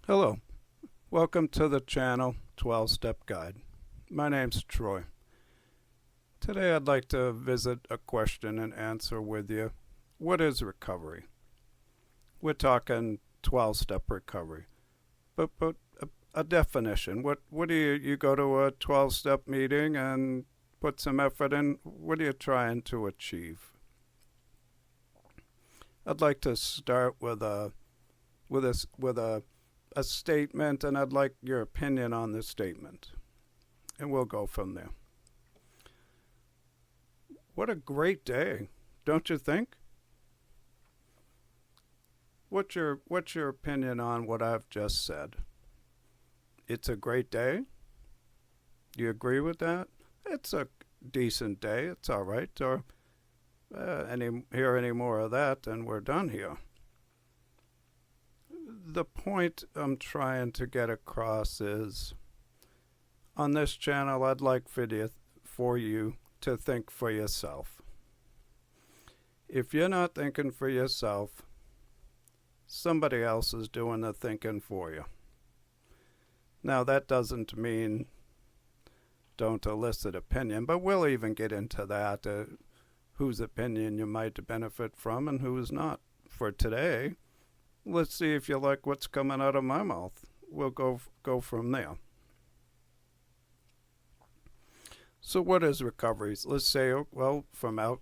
Hello, welcome to the channel 12-Step Guide. My name's Troy. Today I'd like to visit a question and answer with you. What is recovery? We're talking 12-step recovery. But a definition. What do you go to a 12-step meeting and put some effort in? What are you trying to achieve? I'd like to start with a statement, and I'd like your opinion on this statement, and we'll go from there. What a great day, don't you think? What's your opinion on what I've just said? It's a great day? Do you agree with that? It's a decent day. It's all right. Or any more of that, and we're done here. The point I'm trying to get across is, on this channel, I'd like for you to think for yourself. If you're not thinking for yourself, somebody else is doing the thinking for you. Now, that doesn't mean don't elicit opinion, but we'll even get into that, whose opinion you might benefit from and who's not. For today, let's see if you like what's coming out of my mouth. We'll go from there. So what is recovery? Let's say, well,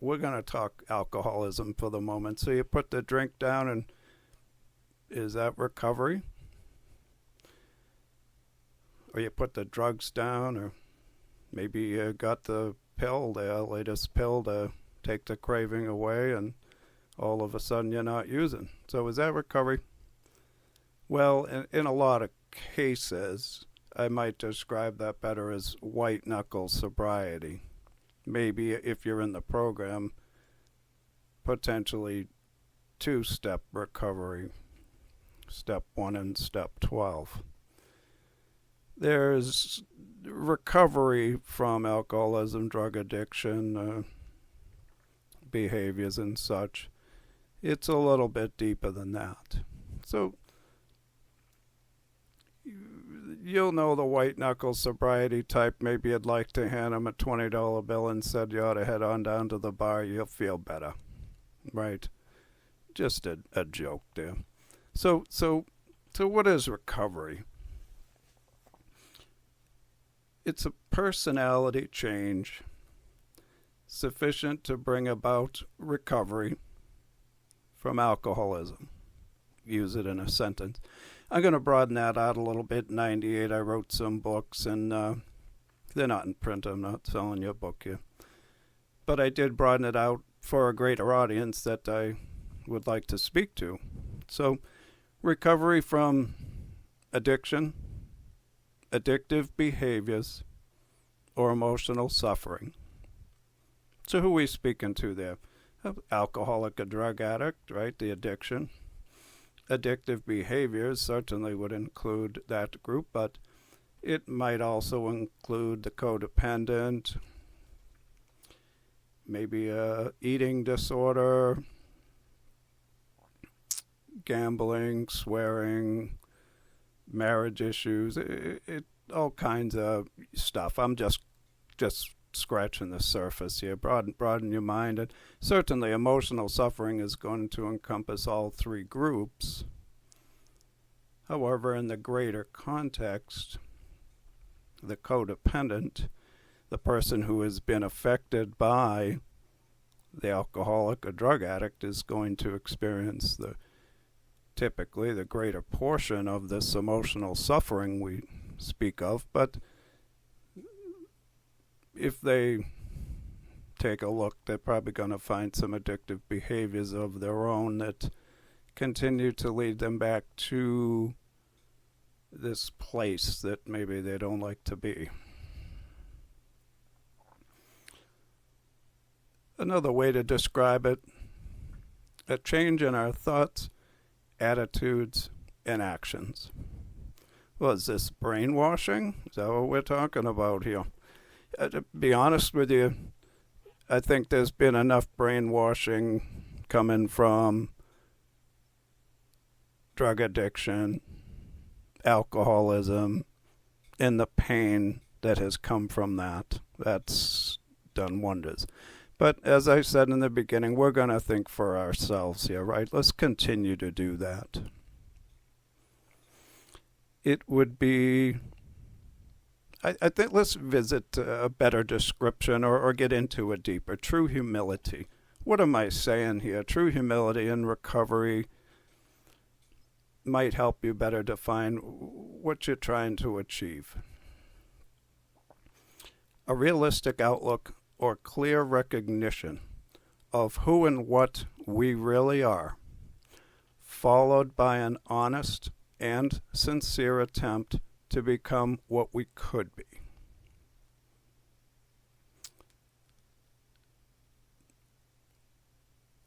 we're going to talk alcoholism for the moment. So you put the drink down, and is that recovery? Or you put the drugs down, or maybe you got the pill, the latest pill to take the craving away, and all of a sudden you're not using. So is that recovery? Well, in a lot of cases, I might describe that better as white knuckle sobriety. Maybe if you're in the program, potentially two-step recovery, step 1 and step 12. There's recovery from alcoholism, drug addiction, behaviors and such. It's a little bit deeper than that. So you'll know the white knuckle sobriety type. Maybe you'd like to hand them a $20 bill and said you ought to head on down to the bar. You'll feel better, right? Just a joke there. So what is recovery? It's a personality change sufficient to bring about recovery from alcoholism. Use it in a sentence. I'm going to broaden that out a little bit. In 98, I wrote some books, and they're not in print. I'm not selling you a book here. But I did broaden it out for a greater audience that I would like to speak to. So, recovery from addiction, addictive behaviors, or emotional suffering. So who are we speaking to there? Alcoholic, a drug addict, right? The addiction. Addictive behaviors certainly would include that group, but it might also include the codependent, maybe a eating disorder, gambling, swearing, marriage issues, all kinds of stuff. I'm just scratching the surface here. Broaden your mind. And certainly emotional suffering is going to encompass all three groups. However, in the greater context, the codependent, the person who has been affected by the alcoholic or drug addict, is going to experience typically the greater portion of this emotional suffering we speak of. But if they take a look, they're probably going to find some addictive behaviors of their own that continue to lead them back to this place that maybe they don't like to be. Another way to describe it, a change in our thoughts, attitudes, and actions. Well, is this brainwashing? Is that what we're talking about here? To be honest with you, I think there's been enough brainwashing coming from drug addiction, alcoholism and the pain that has come from that. That's done wonders. But as I said in the beginning, we're going to think for ourselves here, right? Let's continue to do that. It would be, I think let's visit a better description or get into it deeper. True humility. What am I saying here? True humility in recovery might help you better define what you're trying to achieve. A realistic outlook or clear recognition of who and what we really are, followed by an honest and sincere attempt to become what we could be.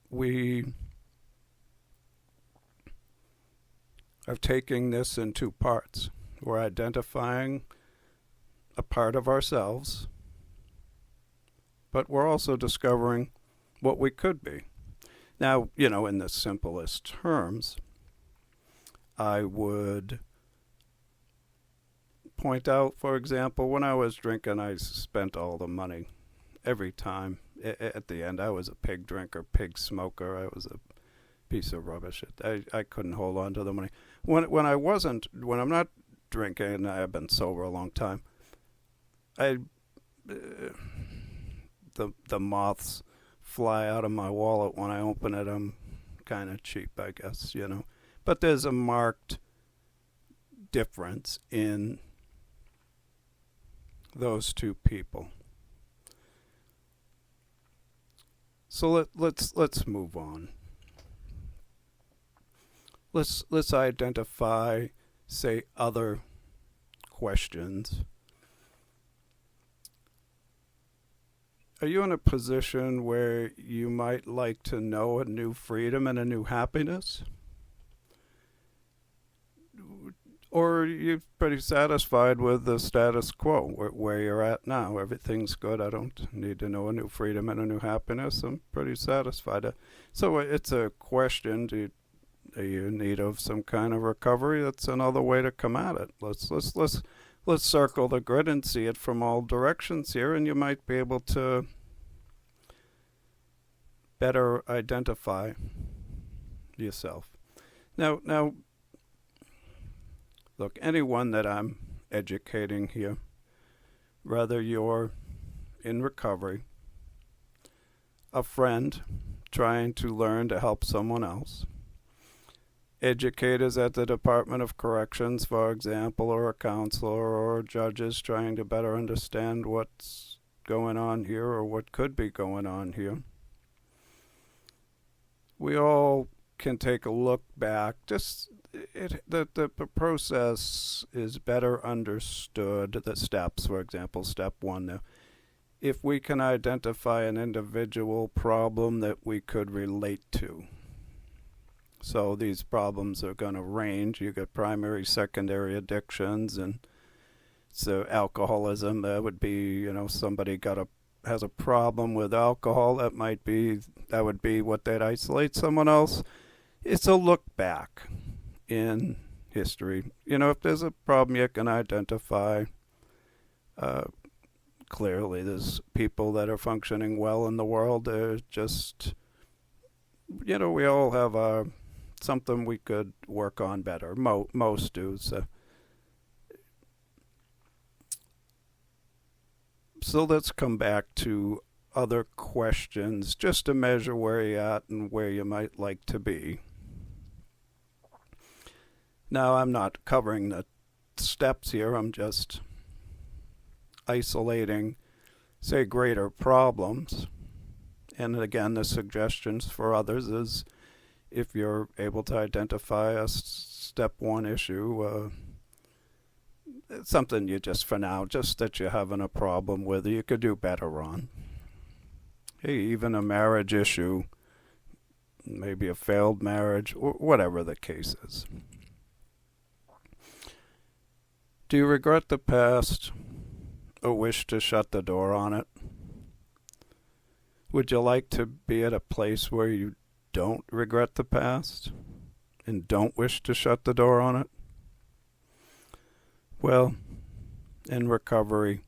We are taking this in two parts. We're identifying a part of ourselves, but we're also discovering what we could be. Now, in the simplest terms, I would point out, for example, when I was drinking, I spent all the money every time. At the end, I was a pig drinker, pig smoker. I was a piece of rubbish. I couldn't hold on to the money. When I'm not drinking, and I've been sober a long time, the moths fly out of my wallet when I open it. I'm kind of cheap, I guess, But there's a marked difference in those two people. So let's move on. Let's identify, say, other questions. Are you in a position where you might like to know a new freedom and a new happiness? Or are you pretty satisfied with the status quo, where you're at now? Everything's good. I don't need to know a new freedom and a new happiness. I'm pretty satisfied. So it's a question. Are you in need of some kind of recovery? That's another way to come at it. Let's circle the grid and see it from all directions here, and you might be able to better identify yourself. Now, look, anyone that I'm educating here, whether you're in recovery, a friend trying to learn to help someone else, educators at the Department of Corrections, for example, or a counselor, or judges trying to better understand what's going on here or what could be going on here. We all can take a look back. The process is better understood. The steps, for example, step one now. If we can identify an individual problem that we could relate to. So these problems are going to range. You got primary, secondary addictions, and so alcoholism. That would be, somebody has a problem with alcohol. That would be what they'd isolate someone else. It's a look back in history. If there's a problem you can identify, clearly there's people that are functioning well in the world. They're just, we all have something we could work on better. Most do. So let's come back to other questions just to measure where you're at and where you might like to be. Now, I'm not covering the steps here. I'm just isolating, say, greater problems. And again, the suggestions for others is if you're able to identify a step one issue, it's something you just that you're having a problem with, you could do better on. Hey, even a marriage issue, maybe a failed marriage, or whatever the case is. Do you regret the past or wish to shut the door on it? Would you like to be at a place where you don't regret the past and don't wish to shut the door on it? Well, in recovery,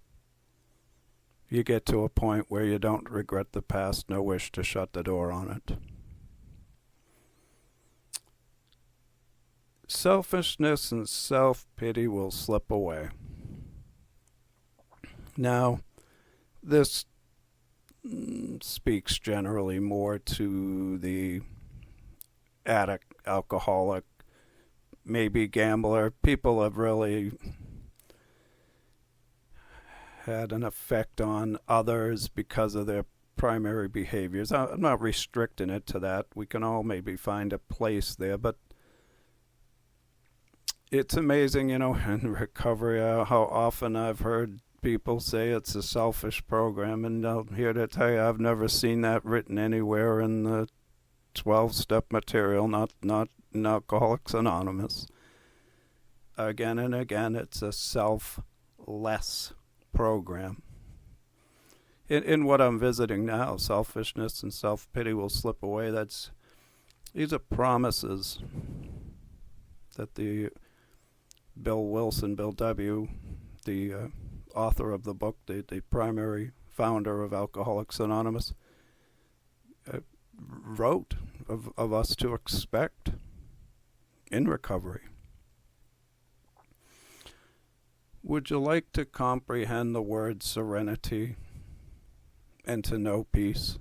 you get to a point where you don't regret the past, no wish to shut the door on it. Selfishness and self-pity will slip away. Now, this speaks generally more to the addict, alcoholic, maybe gambler. People have really had an effect on others because of their primary behaviors. I'm not restricting it to that. We can all maybe find a place there, but it's amazing, in recovery, how often I've heard people say it's a selfish program, and I'm here to tell you I've never seen that written anywhere in the 12-step material, not in Alcoholics Anonymous. Again and again, it's a selfless program. In what I'm visiting now, selfishness and self-pity will slip away. These are promises that the Bill W., the author of the book, the primary founder of Alcoholics Anonymous, wrote of us to expect in recovery. Would you like to comprehend the word serenity and to know peace?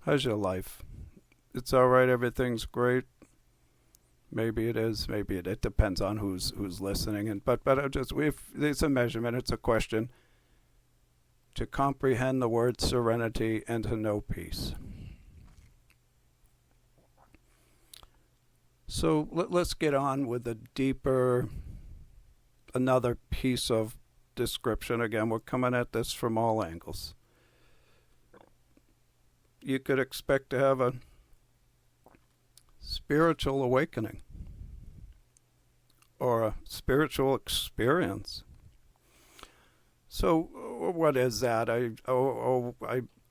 How's your life? It's all right, everything's great. Maybe it is, maybe it depends on who's listening. But it's a measurement, it's a question. To comprehend the word serenity and to know peace. So let's get on with another piece of description. Again, we're coming at this from all angles. You could expect to have a spiritual awakening or a spiritual experience. So what is that?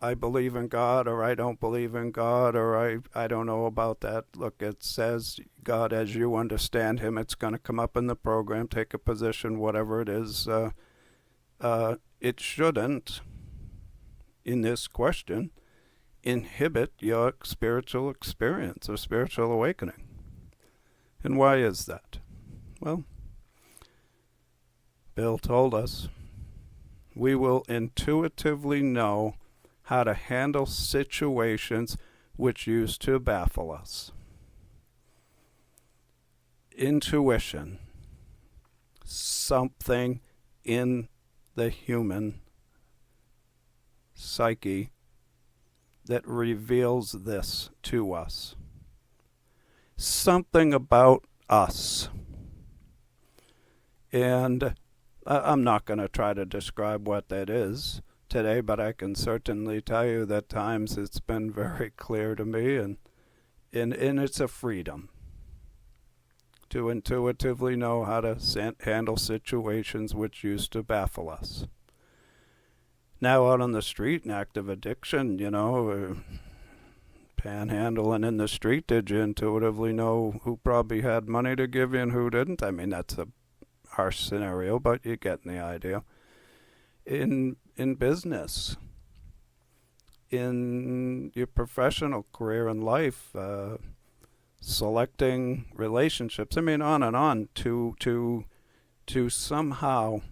I believe in God, or I don't believe in God, or I don't know about that. Look, it says God as you understand him. It's going to come up in the program. Take a position, whatever it is. It shouldn't, in this question, inhibit your spiritual experience or spiritual awakening. And why is that? Well, Bill told us we will intuitively know how to handle situations which used to baffle us. Intuition, something in the human psyche that reveals this to us. Something about us. And I'm not going to try to describe what that is today, but I can certainly tell you that times it's been very clear to me, and it's a freedom to intuitively know how to handle situations which used to baffle us. Now out on the street in active addiction, panhandling in the street, did you intuitively know who probably had money to give you and who didn't? I mean, that's a harsh scenario, but you're getting the idea. In business, in your professional career and life, selecting relationships, I mean, on and on, to somehow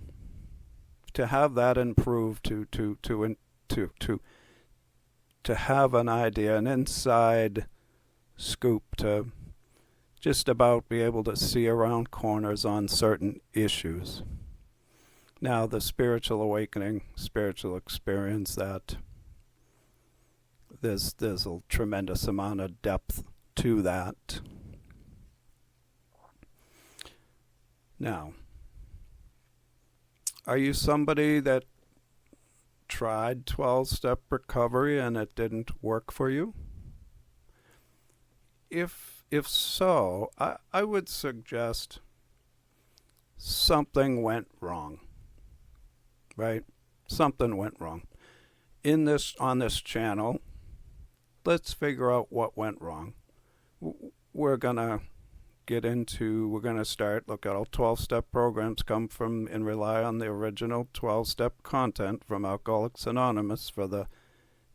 to have that improve, to have an idea, an inside scoop, to just about be able to see around corners on certain issues. Now, the spiritual awakening, spiritual experience, that there's a tremendous amount of depth to that. Now, are you somebody that tried 12-step recovery and it didn't work for you? If so, I would suggest something went wrong. Right? Something went wrong. On this channel, let's figure out what went wrong. We're going to get into, we're going to start, look at all 12-step programs come from and rely on the original 12-step content from Alcoholics Anonymous for the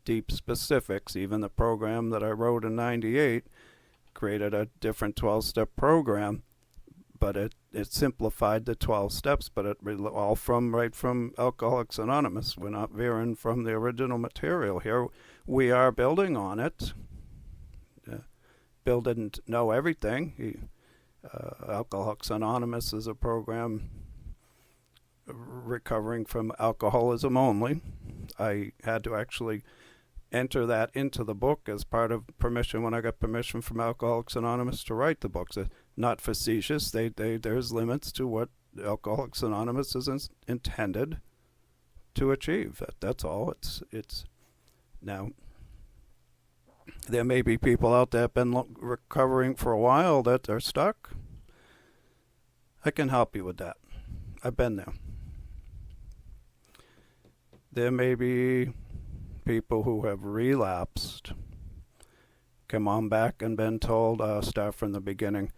deep specifics. Even the program that I wrote in 98 created a different 12-step program, but it simplified the 12 steps, but it all right from Alcoholics Anonymous. We're not veering from the original material here. We are building on it. Bill didn't know everything. Alcoholics Anonymous is a program recovering from alcoholism only. I had to actually enter that into the book as part of permission when I got permission from Alcoholics Anonymous to write the books. Not facetious. There's limits to what Alcoholics Anonymous is intended to achieve. That's all. It's now. There may be people out there have been recovering for a while that are stuck. I can help you with that. I've been there. There may be people who have relapsed, come on back and been told, start from the beginning.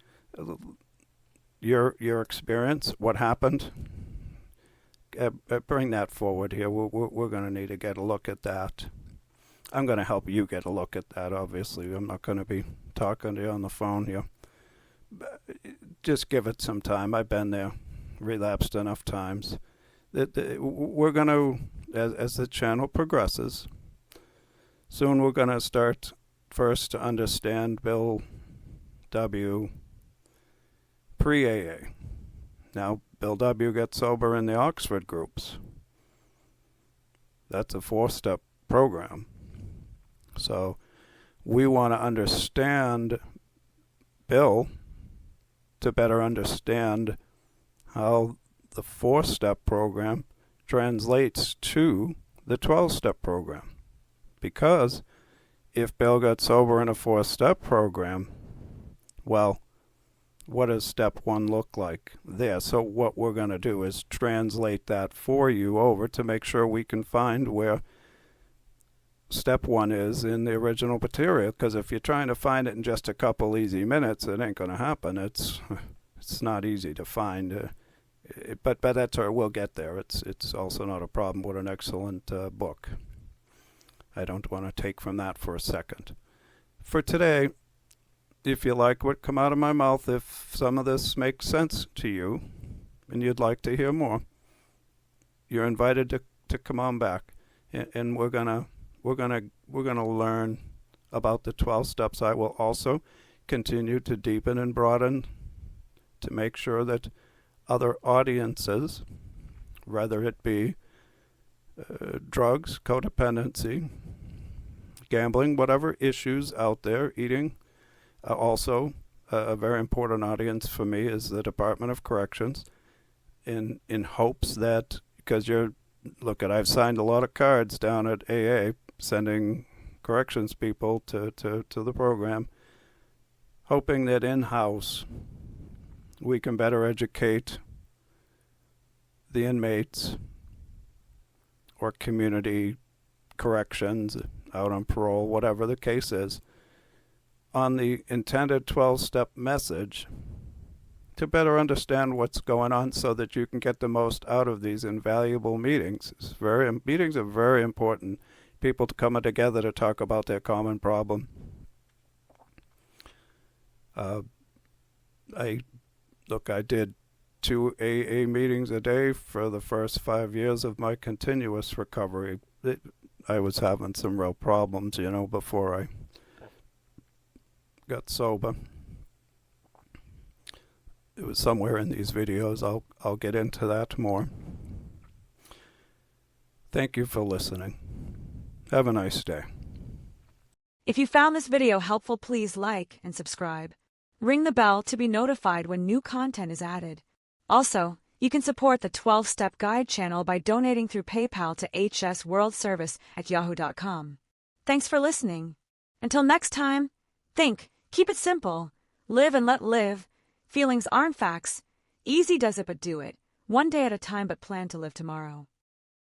Your experience, what happened, bring that forward here. We're going to need to get a look at that. I'm going to help you get a look at that, obviously. I'm not going to be talking to you on the phone here. Just give it some time. I've been there, relapsed enough times. We're going to, as the channel progresses, soon we're going to start first to understand Bill W. pre-AA. Now, Bill W. gets sober in the Oxford groups. That's a 4-step program. So we want to understand Bill to better understand how the 4-step program translates to the 12-step program. Because if Bill got sober in a 4-step program, well, what does step 1 look like there? So what we're going to do is translate that for you over to make sure we can find where step 1 is in the original material, because if you're trying to find it in just a couple easy minutes, it ain't going to happen. It's not easy to find, but that's all right. We'll get there. It's also not a problem with an excellent book. I don't want to take from that for a second. For today, if you like what come out of my mouth, if some of this makes sense to you, and you'd like to hear more, you're invited to come on back, and we're gonna learn about the 12 steps. I will also continue to deepen and broaden to make sure that other audiences, whether it be drugs, codependency, gambling, whatever issues out there, eating, also a very important audience for me is the Department of Corrections, in hopes that, because I've signed a lot of cards down at AA sending corrections people to the program, hoping that in-house we can better educate the inmates or community corrections out on parole, whatever the case is, on the intended 12-step message to better understand what's going on so that you can get the most out of these invaluable meetings. Meetings are very important. People coming together to talk about their common problem. I did 2 AA meetings a day for the first 5 years of my continuous recovery. I was having some real problems, before I got sober. It was somewhere in these videos. I'll get into that more. Thank you for listening. Have a nice day. If you found this video helpful, please like and subscribe. Ring the bell to be notified when new content is added. Also, you can support the 12-Step Guide channel by donating through PayPal to hsworldservice@yahoo.com. Thanks for listening. Until next time, think, keep it simple, live and let live. Feelings aren't facts. Easy does it, but do it. One day at a time, but plan to live tomorrow.